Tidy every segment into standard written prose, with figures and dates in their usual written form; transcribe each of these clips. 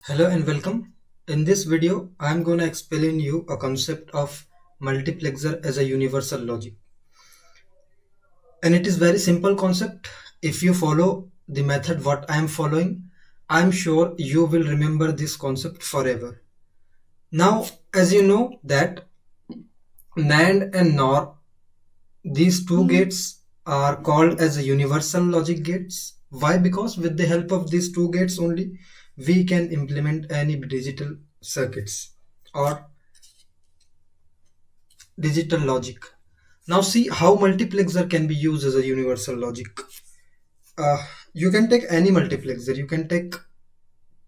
Hello and welcome. In this video, I am going to explain you a concept of multiplexer as a universal logic. And it is very simple concept. If you follow the method what I am following, I am sure you will remember this concept forever. Now, as you know that NAND and NOR, these two gates are called as a universal logic gates. Why? Because with the help of these two gates only, we can implement any digital circuits or digital logic. Now see how multiplexer can be used as a universal logic. You can take any multiplexer. You can take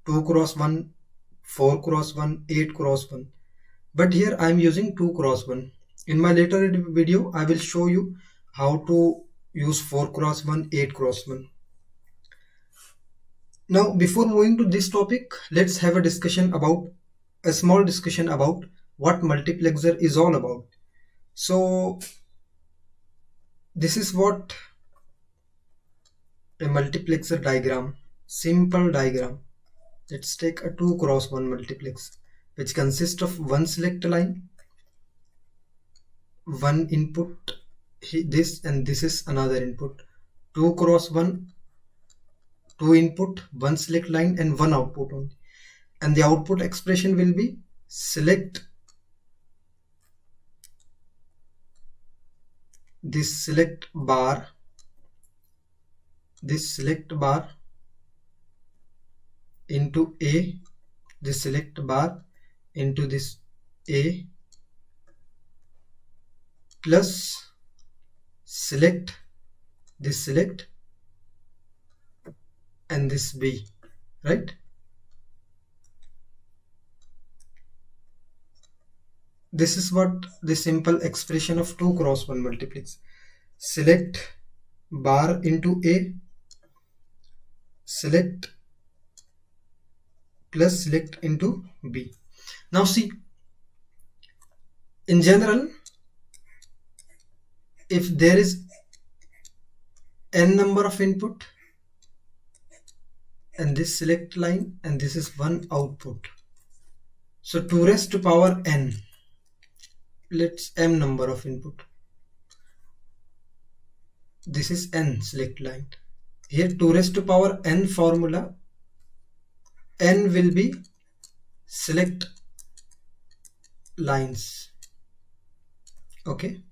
2 cross 1, 4 cross 1, 8 cross 1. But here I am using 2 cross 1. In my later video, I will show you how to use 4 cross 1, 8 cross 1. Now before moving to this topic, let's have a small discussion about what multiplexer is all about. So this is what a multiplexer diagram, simple diagram. Let's take a 2 cross 1 multiplex which consists of one select line, one input, this and this is another input. 2 cross 1, 2 input, one select line and one output only. And the output expression will be select this select bar into A, this select bar into this A plus select this select and this B, right? This is what the simple expression of 2 cross 1 multiplex. Select bar into A, select plus select into B. Now see, in general, if there is n number of input and this select line and this is one output, so 2 raised to power n, let's m number of input, this is n select line. Here 2 raised to power n formula, n will be select lines, okay,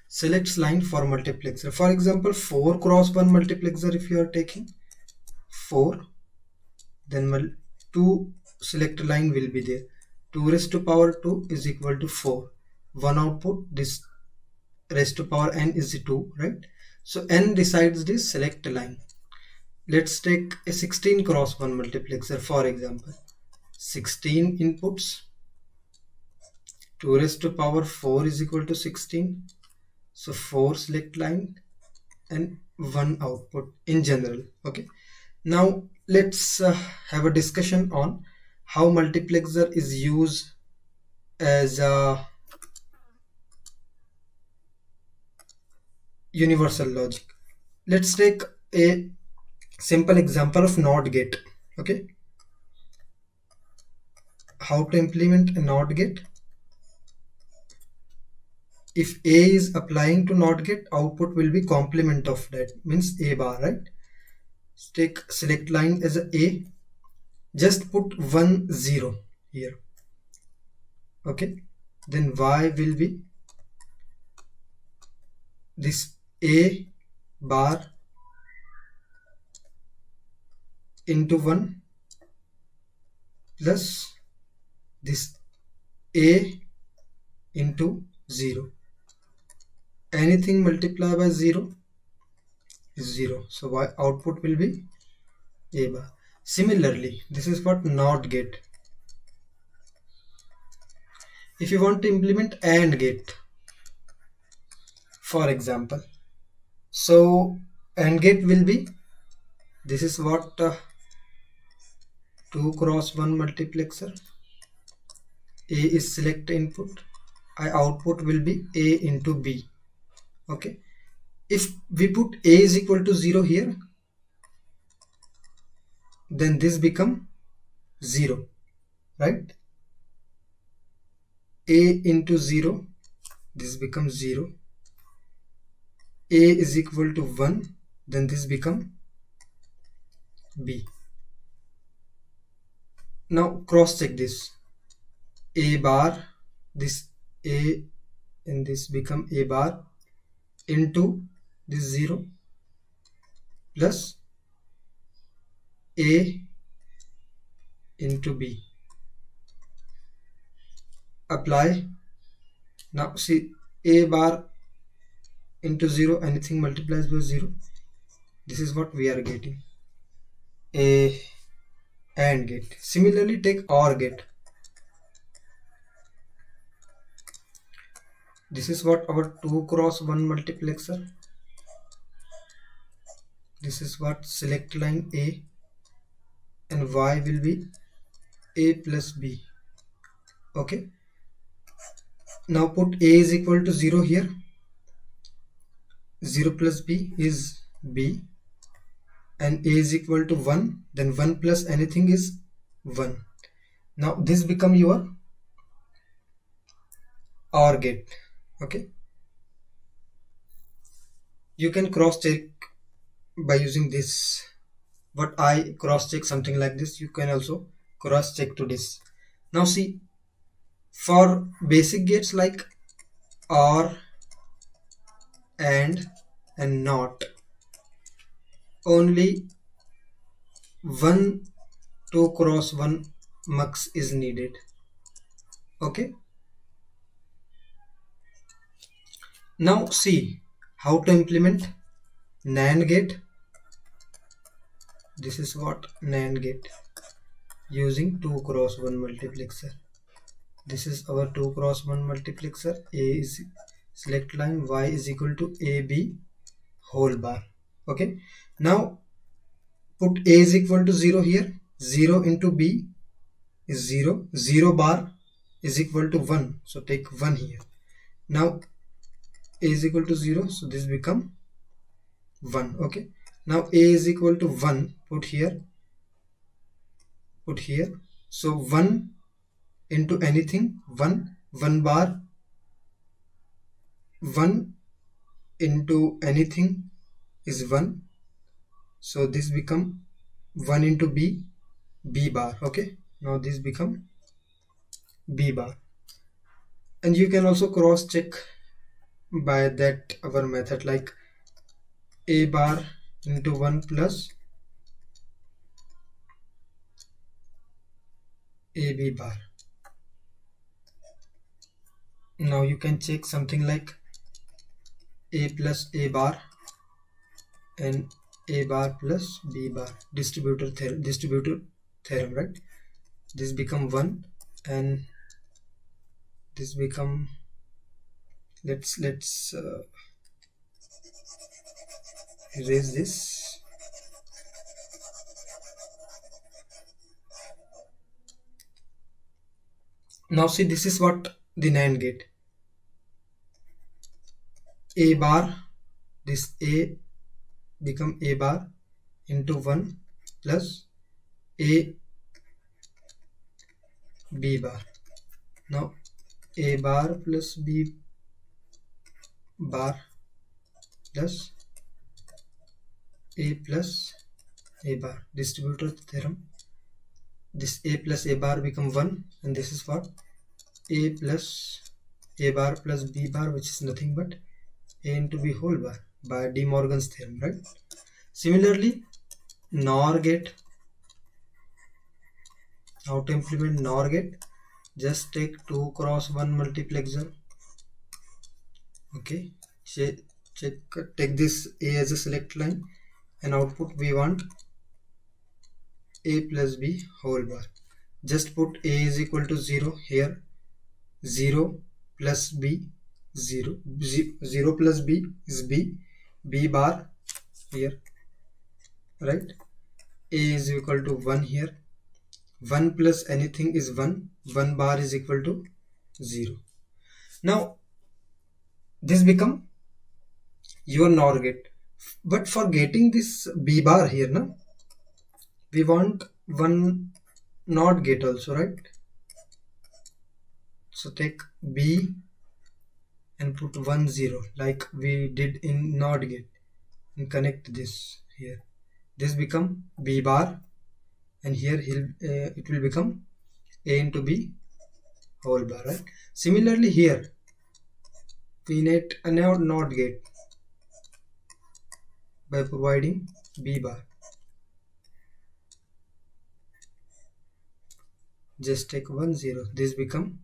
selects line for multiplexer. For example, 4 cross 1 multiplexer, if you are taking 4, then 2 select line will be there. 2 raised to power 2 is equal to 4. One output, this raised to power n is 2, right? So n decides this select line. Let's take a 16 cross 1 multiplexer, for example. 16 inputs, 2 raised to power 4 is equal to 16. So 4 select line and one output in general, okay? Now let's have a discussion on how multiplexer is used as a universal logic. Let's take a simple example of NOT gate, okay? How to implement a NOT gate? If A is applying to NOT gate, output will be complement of that, means A bar, right? Let's take select line as A, just put 1 0 here, okay? Then Y will be this A bar into 1 plus this A into 0. Anything multiplied by 0 is 0. So Y output will be A bar. Similarly, this is what NOT gate. If you want to implement AND gate, for example, so AND gate will be, this is what 2 cross 1 multiplexer. A is select input, output will be A into B, okay? If we put A is equal to 0 here, then this become 0, right? A into 0, this becomes 0. A is equal to 1, then this become B. Now cross check this. A bar, this A and this become A bar into this 0 plus A into B. Apply. Now see, A bar into 0, anything multiplies by 0. This is what we are getting. A AND gate. Similarly, take OR gate. This is what our 2 cross 1 multiplexer. This is what select line A and Y will be A plus B. Okay. Now put A is equal to 0 here. 0 plus B is B. And A is equal to 1. Then 1 plus anything is 1. Now this become your OR gate. Okay. You can cross check by using this. But I cross check something like this. You can also cross check to this. Now see, for basic gates like OR, AND and NOT, only 1 2 cross 1 mux is needed. Okay. Now see how to implement NAND gate. This is what NAND gate using 2 cross 1 multiplexer. This is our 2 cross 1 multiplexer. A is select line, Y is equal to AB whole bar. Okay. Now put A is equal to 0 here. 0 into B is 0. 0 bar is equal to 1. So take 1 here. Now A is equal to 0. So this become 1. Okay. Now A is equal to 1. Put here. Put here. So 1 into anything. 1. 1 bar. 1 into anything is 1. So this become 1 into B. B bar. Okay. Now this become B bar. And you can also cross check by that our method like A bar into 1 plus AB bar. Now you can check something like A plus A bar and A bar plus B bar. Distributor theorem, right? This become 1 and this become, let's erase this. Now see, this is what the NAND gate. A bar, this A become A bar into 1 plus A B bar. Now A bar plus B bar plus A plus A bar. Distributor theorem. This A plus A bar become 1 and this is what A plus A bar plus B bar, which is nothing but A into B whole bar by De Morgan's theorem, right? Similarly, NOR gate. How to implement NOR gate? Just take 2 cross 1 multiplexer. Okay, take this A as a select line and output we want A plus B whole bar. Just put A is equal to 0 here. 0 plus B, 0 plus B is B. B bar here, right? A is equal to 1 here. 1 plus anything is 1. 1 bar is equal to 0. Now this become your NOR gate. But for getting this B bar here, na, we want one NOT gate also, right? So take B and put 1 0 like we did in NOT gate and connect this here. This become B bar, and here it will become A into B whole bar, right? Similarly here we need a NOT gate by providing B bar. Just take 1 0, this become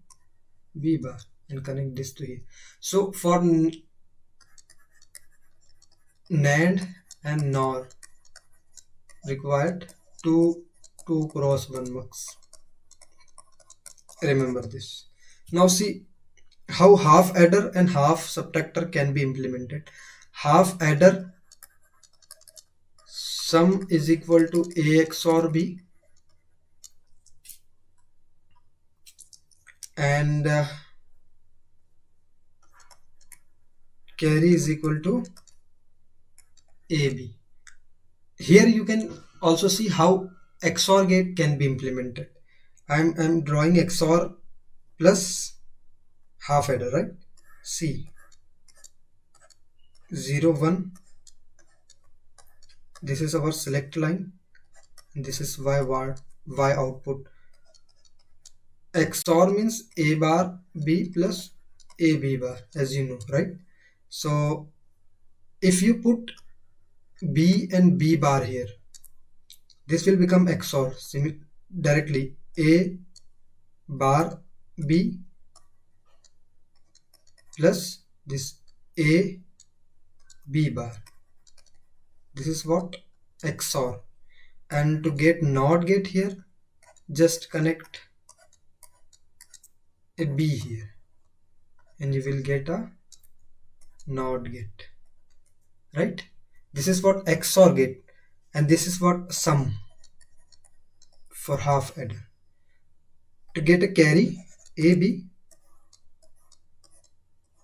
B bar and connect this to here. So for NAND and NOR required 2 cross 1 mux. Remember this. Now see how half adder and half subtractor can be implemented. Half adder, sum is equal to A XOR B, and carry is equal to AB. Here you can also see how XOR gate can be implemented. I'm drawing XOR plus half adder, right? See 0 1, this is our select line, and this is Y output. XOR means A bar B plus AB bar, as you know, right? So if you put B and B bar here, this will become XOR directly A bar B plus this A B bar. This is what XOR. And to get NOT gate here, just connect a B here and you will get a NOT gate, right? This is what XOR gate, and this is what sum for half adder. To get a carry AB,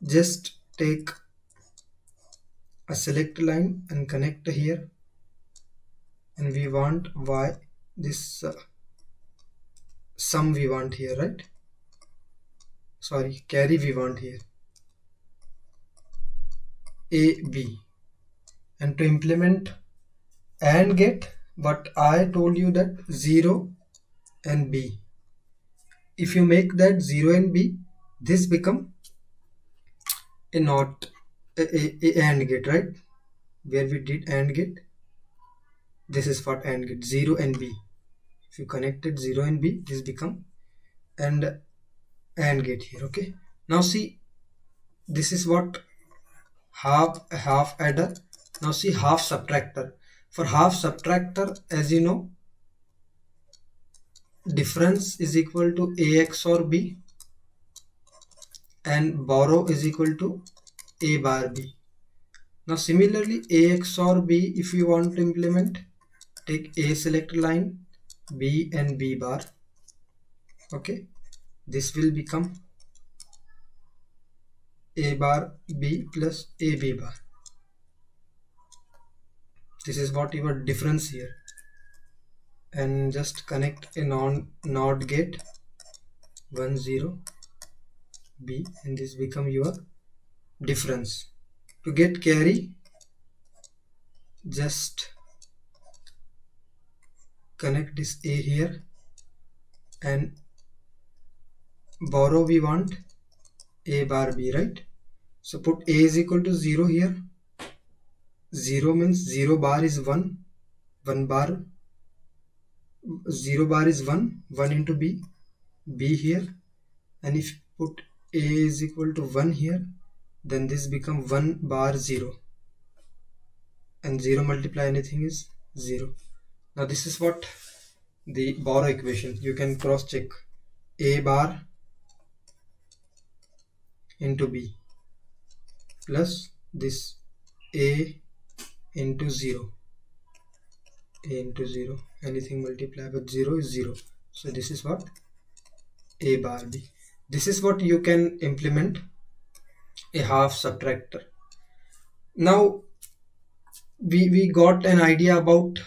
just take a select line and connect here, and we want Y, this sum we want here, right? Sorry, carry we want here, AB. And to implement AND gate, but I told you that 0 and B. If you make that 0 and B, this become a not a AND gate, right? Where we did AND gate, this is what AND gate, 0 and B. If you connected 0 and B, this become and AND gate here. Okay, now see, this is what half adder. Now see half subtractor. For half subtractor, as you know, difference is equal to A XOR B and borrow is equal to A bar B. Now similarly, A XOR B, if you want to implement, take A select line, B and B bar. Okay, this will become A bar B plus AB bar. This is what your difference here. And just connect a NOT gate 1 0 B, and this become your difference. To get carry, just connect this A here, and borrow we want A bar B, right? So put A is equal to 0 here. 0 means 0 bar is 1, 1 bar, 0 bar is 1, 1 into B, B here, and if you put A is equal to 1 here, then this become 1 bar 0, and 0 multiply anything is 0. Now this is what the borrow equation. You can cross check A bar into B plus this A into 0, A into 0, anything multiply with 0 is 0. So this is what A bar B. This is what you can implement a half subtractor. Now we got an idea about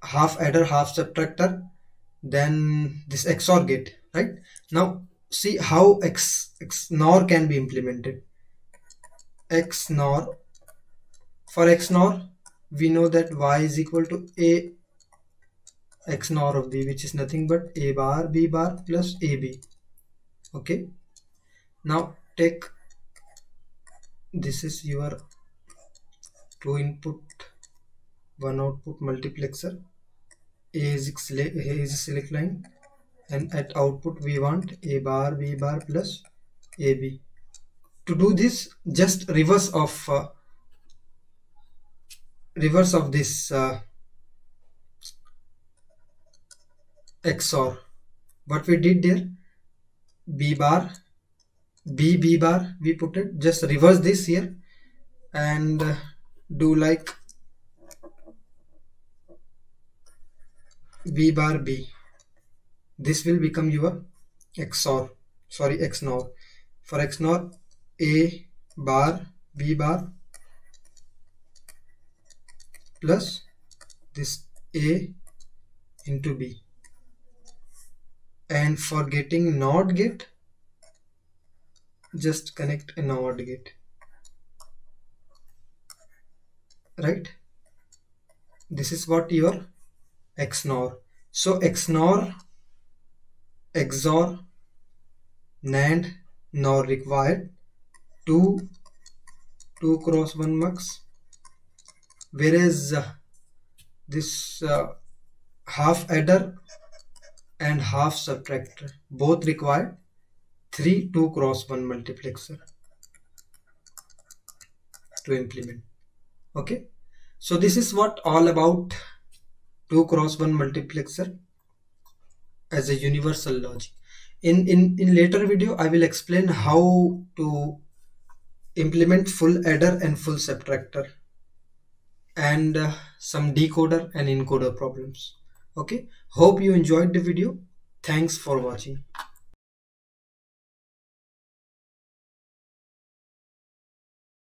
half adder, half subtractor. then this XOR gate, right? Now see how XNOR can be implemented. XNOR, for XNOR we know that y is equal to a XNOR of b, which is nothing but a bar b bar plus ab. Okay, now take, this is your 2 input 1 output multiplexer. A is a select line, and at output we want a bar b bar plus ab. To do this, just reverse of this XOR. What we did there, b bar b bar we put it, just reverse this here and do like b bar b. This will become your XOR, sorry, XNOR. For XNOR, a bar b bar plus this a into b. And for getting NOT gate, just connect a NOT gate, right? This is what your XNOR. So XNOR, XOR, NAND, NOR required 2 cross 1 mux, whereas this half adder and half subtractor both require 3 2 cross 1 multiplexer to implement. Okay, so this is what all about 2 cross 1 multiplexer as a universal logic. In later video I will explain how to implement full adder and full subtractor, and some decoder and encoder problems. Okay, hope you enjoyed the video. Thanks for watching.